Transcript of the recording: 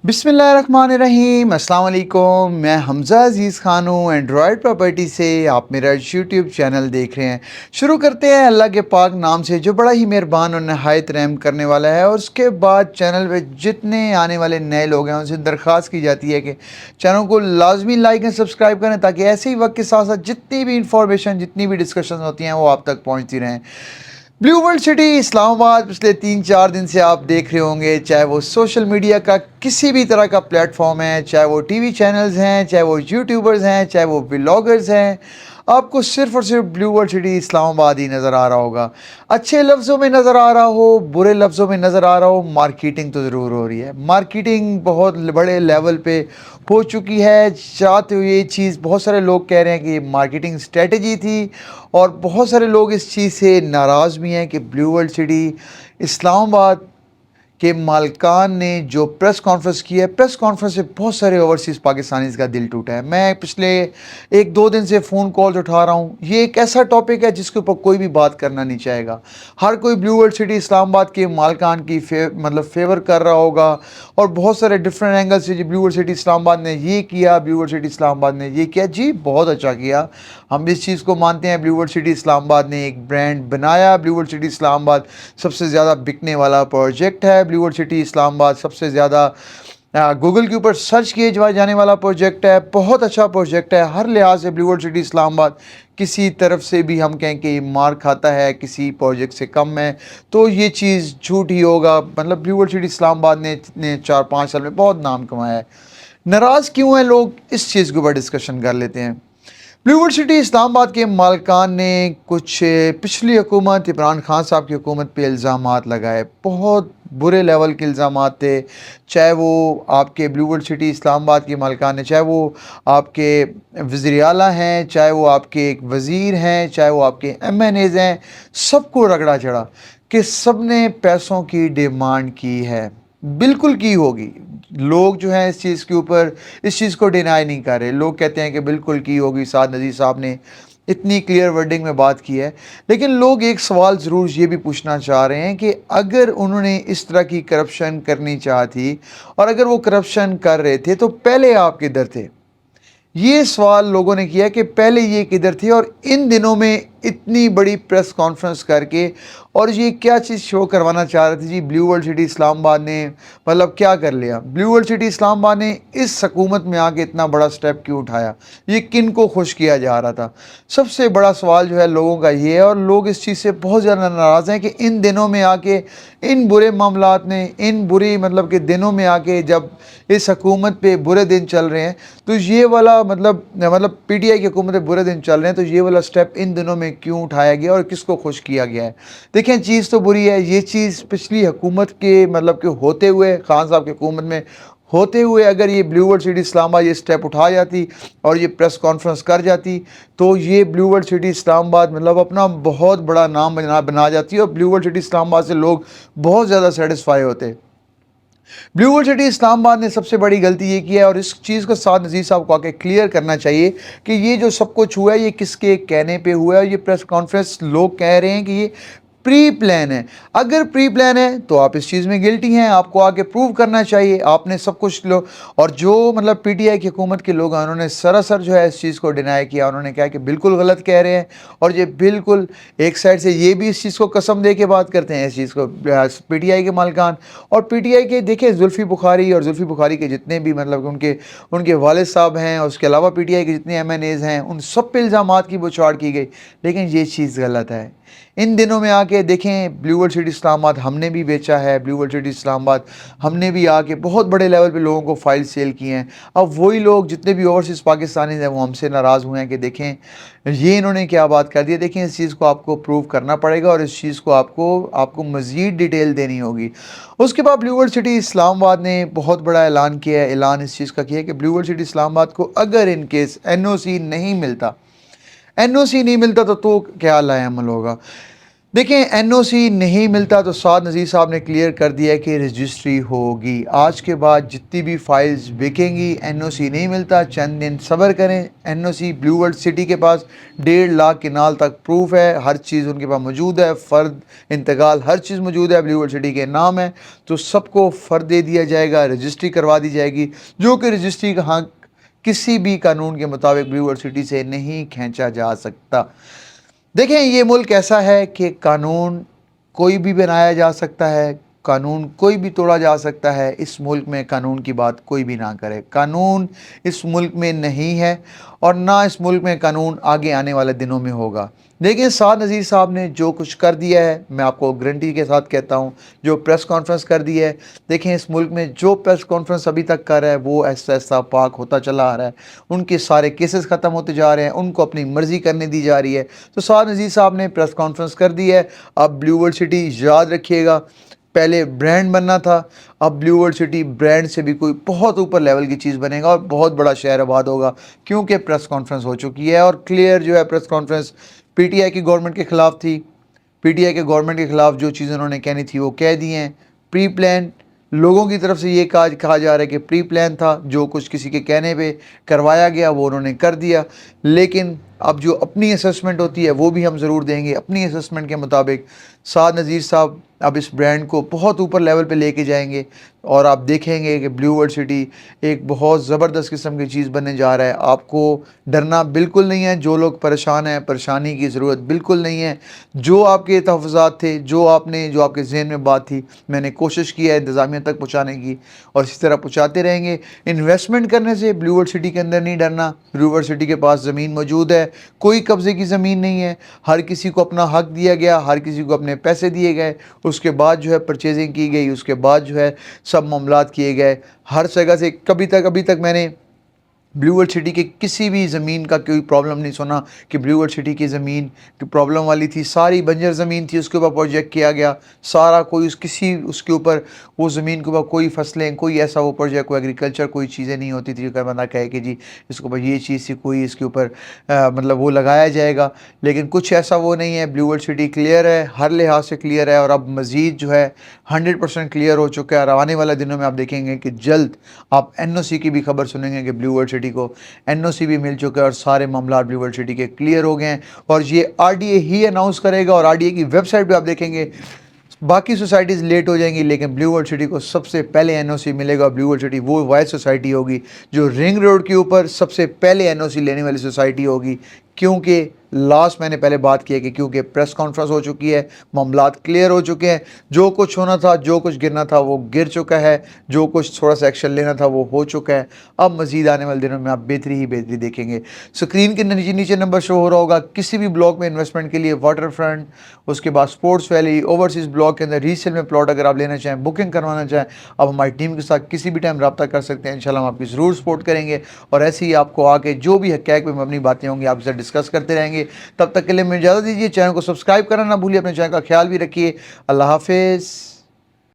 बिस्मिल्लाहिर्रहमानिर्रहीम। अस्सलाम वालेकुम। मैं हमज़ा अज़ीज़ ख़ान हूँ एंड्रॉयड प्रॉपर्टी से। आप मेरा यूट्यूब चैनल देख रहे हैं। शुरू करते हैं अल्लाह के पाक नाम से जो बड़ा ही मेहरबान और नहायत रहम करने वाला है। और उसके बाद चैनल पे जितने आने वाले नए लोग हैं उनसे दरख्वास्त की जाती है कि चैनल को लाजमी लाइक एंड सब्सक्राइब करें ताकि ऐसे ही वक्त के साथ साथ जितनी भी इंफॉर्मेशन जितनी भी डिस्कशन होती हैं वो आप तक पहुँचती रहें। ब्लू वर्ल्ड सिटी इस्लामाबाद पिछले 3-4 दिन से आप देख रहे होंगे, चाहे वो सोशल मीडिया का किसी भी तरह का प्लेटफॉर्म है, चाहे वो टीवी चैनल्स हैं, चाहे वो यूट्यूबर्स हैं, चाहे वो व्लॉगर्स हैं, आपको सिर्फ और सिर्फ ब्लू वर्ल्ड सिटी इस्लामाबाद ही नज़र आ रहा होगा। अच्छे लफ्ज़ों में नज़र आ रहा हो, बुरे लफ्ज़ों में नज़र आ रहा हो, मार्केटिंग तो ज़रूर हो रही है। मार्केटिंग बहुत बड़े लेवल पे हो चुकी है। चाहते हुए ये चीज़ बहुत सारे लोग कह रहे हैं कि ये मार्केटिंग स्ट्रेटजी थी और बहुत सारे लोग इस चीज़ से नाराज़ भी हैं कि ब्लू वर्ल्ड सिटी इस्लामाबाद के मालिकान ने जो प्रेस कॉन्फ्रेंस की है, प्रेस कॉन्फ्रेंस से बहुत सारे ओवरसीज़ पाकिस्तानीज़ का दिल टूटा है। मैं पिछले 1-2 दिन से फ़ोन कॉल्स उठा रहा हूँ। ये एक ऐसा टॉपिक है जिसके ऊपर कोई भी बात करना नहीं चाहेगा। हर कोई ब्लू वर्ल्ड सिटी इस्लामाबाद के मालिकान की फेवर कर रहा होगा और बहुत सारे डिफरेंट एंगल से जी ब्लू वर्ल्ड सिटी इस्लामाबाद ने ये किया, ब्लू वर्ल्ड सिटी इस्लामाबाद ने ये किया। जी बहुत अच्छा किया, हम इस चीज़ को मानते हैं। ब्लू वर्ल्ड सिटी इस्लामाबाद ने एक ब्रांड बनाया। ब्लू वर्ल्ड सिटी इस्लामाबाद सबसे ज़्यादा बिकने वाला प्रोजेक्ट है। ब्लू वर्ल्ड सिटी इस्लामाबाद सबसे ज़्यादा गूगल के ऊपर सर्च किए जाने वाला प्रोजेक्ट है। बहुत अच्छा प्रोजेक्ट है हर लिहाज से। ब्लू वर्ल्ड सिटी इस्लामाबाद किसी तरफ से भी हम कहें कि मार खाता है किसी प्रोजेक्ट से कम है तो ये चीज़ झूठ ही होगा। मतलब ब्लू वर्ल्ड सिटी इस्लामाबाद ने 4-5 साल में बहुत नाम कमाया है। नाराज़ क्यों हैं लोग, इस चीज़ के ऊपर डिस्कशन कर लेते हैं। ब्लू वर्ल्ड सिटी इस्लामाबाद के मालिकान ने कुछ पिछली हुकूमत इमरान खान साहब की हुकूमत पे इल्ज़ामात लगाए। बहुत बुरे लेवल के इल्ज़ामात थे। चाहे वो आपके ब्लू वर्ल्ड सिटी इस्लामाबाद के मालिकान ने, चाहे वो आपके वज़ीर आला हैं, चाहे वो आपके एक वज़ीर हैं, चाहे वो आपके MNAs हैं, सबको रगड़ा चढ़ा कि सब ने पैसों की डिमांड की है। बिल्कुल की होगी। लोग जो हैं इस चीज़ के ऊपर इस चीज़ को डिनाई नहीं कर रहे। लोग कहते हैं कि बिल्कुल की होगी, साद नज़ीर साहब ने इतनी क्लियर वर्डिंग में बात की है। लेकिन लोग एक सवाल ज़रूर ये भी पूछना चाह रहे हैं कि अगर उन्होंने इस तरह की करप्शन करनी चाहती और अगर वो करप्शन कर रहे थे तो पहले आप किधर थे? ये सवाल लोगों ने किया कि पहले ये किधर थे और इन दिनों में इतनी बड़ी प्रेस कॉन्फ्रेंस करके और ये क्या चीज़ शो करवाना चाह रहे थे जी ब्लू वर्ल्ड सिटी इस्लामाबाद ने, मतलब क्या कर लिया? ब्लू वर्ल्ड सिटी इस्लामाबाद ने इस हुकूमत में आके इतना बड़ा स्टेप क्यों उठाया? ये किन को खुश किया जा रहा था? सबसे बड़ा सवाल जो है लोगों का ये है और लोग इस चीज़ से बहुत ज़्यादा नाराज़ हैं कि इन दिनों में आके इन बुरे मामलात ने, इन बुरी मतलब के दिनों में आके जब इस हुकूमत पे बुरे दिन चल रहे हैं तो ये वाला मतलब PTI की हुकूमत पे बुरे दिन चल रहे हैं तो ये वाला स्टेप इन दिनों में क्यों उठाया गया और किसको खुश किया गया है? देखें चीज़ तो बुरी है। ये चीज़ पिछली हुकूमत के मतलब के होते हुए, खान साहब की हुकूमत में होते हुए अगर ये ब्लू वर्ल्ड सिटी इस्लामाबाद ये स्टेप उठा जाती और ये प्रेस कॉन्फ्रेंस कर जाती तो ये ब्लू वर्ल्ड सिटी इस्लामाबाद मतलब अपना बहुत बड़ा नाम बना जाती और ब्लू वर्ल्ड सिटी इस्लामाबाद से लोग बहुत ज़्यादा सेटिस्फाई होते। ब्लू वर्ल्ड सिटी इस्लामाबाद ने सबसे बड़ी गलती ये की है और इस चीज़ को साद नज़ीर साहब को आके क्लियर करना चाहिए कि ये जो सब कुछ हुआ है ये किसके कहने पे हुआ है। ये प्रेस कॉन्फ्रेंस लोग कह रहे हैं कि ये प्री प्लान है। अगर प्री प्लान है तो आप इस चीज़ में गिल्टी हैं, आपको आके प्रूव करना चाहिए। आपने सब कुछ लो और जो मतलब PTI की हुकूमत के लोग हैं उन्होंने सरासर जो है इस चीज़ को डिनाई किया। उन्होंने कहा कि बिल्कुल गलत कह रहे हैं और ये बिल्कुल एक साइड से ये भी इस चीज़ को कसम दे के बात करते हैं इस चीज़ को PTI के मालिकान और PTI के देखिए जुल्फ़ी बुखारी और जुल्फ़ी बुखारी के जितने भी मतलब उनके उनके वालिद साहब हैं और उसके अलावा PTI के जितने MNAs हैं उन सब पे इल्ज़ामात की बौछार की गई। लेकिन ये चीज़ गलत है। इन दिनों में आके देखें ब्लू वर्ल्ड सिटी इस्लामाबाद हमने भी बेचा है। ब्लू वर्ल्ड सिटी इस्लामाबाद हमने भी आके बहुत बड़े लेवल पे लोगों को फाइल सेल किए हैं। अब वही लोग जितने भी ओवरसीज़ पाकिस्तानी हैं वो हमसे नाराज़ हुए हैं कि देखें ये इन्होंने क्या बात कर दी है। देखें इस चीज़ को आपको प्रूव करना पड़ेगा और इस चीज़ को आपको मज़ीद डिटेल देनी होगी। उसके बाद ब्लू वर्ल्ड सिटी इस्लामाबाद ने बहुत बड़ा ऐलान किया है। ऐलान इस चीज़ का किया है कि ब्लू वर्ल्ड सिटी इस्लामाबाद को अगर इन केस NOC नहीं मिलता तो क्या लाएअमल होगा। देखें, एनओसी नहीं मिलता तो साद नज़ीर साहब ने क्लियर कर दिया कि रजिस्ट्री होगी। आज के बाद जितनी भी फाइल्स बिकेंगी, एनओसी नहीं मिलता, चंद दिन सब्र करें। एनओसी ब्लू वर्ल्ड सिटी के पास 1.5 लाख किनाल तक प्रूफ है, हर चीज़ उनके पास मौजूद है, फ़र्द इंतकाल हर चीज़ मौजूद है, ब्लू वर्ल्ड सिटी के नाम है, तो सबको फ़र्द दे दिया जाएगा, रजिस्ट्री करवा दी जाएगी, जो कि रजिस्ट्री का हक किसी भी कानून के मुताबिक ब्लू वर्ल्ड सिटी से नहीं खींचा जा सकता। देखें, ये मुल्क ऐसा है कि कानून कोई भी बनाया जा सकता है, कानून कोई भी तोड़ा जा सकता है। इस मुल्क में कानून की बात कोई भी ना करे। कानून इस मुल्क में नहीं है और ना इस मुल्क में कानून आगे आने वाले दिनों में होगा। देखिए, साद नज़ीर साहब ने जो कुछ कर दिया है, मैं आपको गारंटी के साथ कहता हूँ, जो प्रेस कॉन्फ्रेंस कर दी है। देखें, इस मुल्क में जो प्रेस कॉन्फ्रेंस अभी तक कर रहा है वो ऐसा ऐसा पाक होता चला आ रहा है। उनके सारे केसेस ख़त्म होते जा रहे हैं, उनको अपनी मर्ज़ी करने दी जा रही है। तो साद नज़ीर साहब ने प्रेस कॉन्फ्रेंस कर दी है। अब ब्लू वर्ल्ड सिटी, याद रखिएगा, पहले ब्रांड बनना था, अब ब्लू वर्ल्ड सिटी ब्रांड से भी कोई बहुत ऊपर लेवल की चीज़ बनेगा और बहुत बड़ा शहर आबाद होगा, क्योंकि प्रेस कॉन्फ्रेंस हो चुकी है। और क्लियर जो है प्रेस कॉन्फ्रेंस पीटीआई की गवर्नमेंट के ख़िलाफ़ थी। पीटीआई के गवर्नमेंट के ख़िलाफ़ जो चीज़ें उन्होंने कहनी थी वो कह दी हैं। प्री प्लान, लोगों की तरफ से ये कहा जा रहा है कि प्री प्लान था, जो कुछ किसी के कहने पे करवाया गया वो उन्होंने कर दिया। लेकिन अब जो अपनी असेसमेंट होती है वो भी हम ज़रूर देंगे। अपनी असेसमेंट के मुताबिक साद नज़ीर साहब अब इस ब्रांड को बहुत ऊपर लेवल पे लेके जाएंगे और आप देखेंगे कि ब्लू वर्ल्ड सिटी एक बहुत ज़बरदस्त किस्म की चीज़ बनने जा रहा है। आपको डरना बिल्कुल नहीं है। जो लोग परेशान हैं, परेशानी की ज़रूरत बिल्कुल नहीं है। जो आपके तहफ़्फ़ुज़ात थे, जो आपके ज़हन में बात थी, मैंने कोशिश की है इंतज़ामिया तक पहुँचाने की और इसी तरह पहुँचाते रहेंगे। इन्वेस्टमेंट करने से ब्लू वर्ल्ड सिटी के अंदर नहीं डरना। ब्लू वर्ल्ड सिटी के पास ज़मीन मौजूद है, कोई कब्ज़े की ज़मीन नहीं है। हर किसी को अपना हक दिया गया, हर किसी को अपने पैसे दिए गए, उसके बाद जो है परचेजिंग की गई, उसके बाद जो है सब मामलात किए गए। हर जगह से अभी तक मैंने ब्लू वर्ल्ड सिटी के किसी भी ज़मीन का कोई प्रॉब्लम नहीं सुना कि ब्लू वर्ल्ड सिटी की ज़मीन की प्रॉब्लम वाली थी। सारी बंजर ज़मीन थी, उसके ऊपर प्रोजेक्ट किया गया सारा, कोई उसके ऊपर वो ज़मीन के ऊपर कोई फसलें, कोई ऐसा वो प्रोजेक्ट, कोई एग्रीकल्चर, कोई चीज़ें नहीं होती थी कि बंदा कहे कि जी इसके ऊपर ये चीज़ थी, कोई इसके ऊपर मतलब वो लगाया जाएगा। लेकिन कुछ ऐसा वो नहीं है। ब्लू वर्ल्ड सिटी क्लियर है, हर लिहाज से क्लियर है और अब मज़ीद जो है 100% क्लियर हो चुका है। और आने वाले दिनों में आप देखेंगे कि जल्द आप एनओसी की भी खबर सुनेंगे कि ब्लू वर्ल्ड सिटी को एनओसी भी मिल चुका है और सारे मामला ब्लू वर्ल्ड सिटी के क्लियर हो गए हैं। और ये आरडीए ही अनाउंस करेगा और आरडीए की वेबसाइट पे आप देखेंगे बाकी सोसाइटीज़ लेट हो जाएंगी, लेकिन ब्लू वर्ल्ड सिटी को सबसे पहले एनओसी मिलेगा। ब्लू वर्ल्ड सिटी वो वाइड सोसाइटी होगी जो रिंग रोड के ऊपर सबसे पहले एनओसी लेने वाली सोसाइटी होगी, क्योंकि लास्ट मैंने पहले बात की है कि क्योंकि प्रेस कॉन्फ्रेंस हो चुकी है, मामलात क्लियर हो चुके हैं, जो कुछ होना था, जो कुछ गिरना था वो गिर चुका है, जो कुछ थोड़ा सा एक्शन लेना था वो हो चुका है। अब मज़ीद आने वाले दिनों में आप बेहतरी ही बेहतरी देखेंगे। स्क्रीन के नीचे नंबर शो हो रहा होगा। किसी भी ब्लॉक में इन्वेस्टमेंट के लिए, वाटर फ्रंट, उसके बाद स्पोर्ट्स वैली, ओवरसीज़ ब्लॉक के अंदर रीसेल में प्लॉट अगर आप लेना चाहें, बुकिंग करवाना चाहें, आप हमारी टीम के साथ किसी भी टाइम रब्ता कर सकते हैं। इंशाल्लाह हम आपकी ज़रूर सपोर्ट करेंगे और ऐसे ही आपको आके जो भी हक़ाइक़ पे मबनी बातें होंगी आपसे डिस्कस करते रहेंगे। तब तक के लिए मुझे इजाज़त दीजिए। चैनल को सब्सक्राइब करना ना भूलिए, अपने चैनल का ख्याल भी रखिए। अल्लाह हाफ़िज़।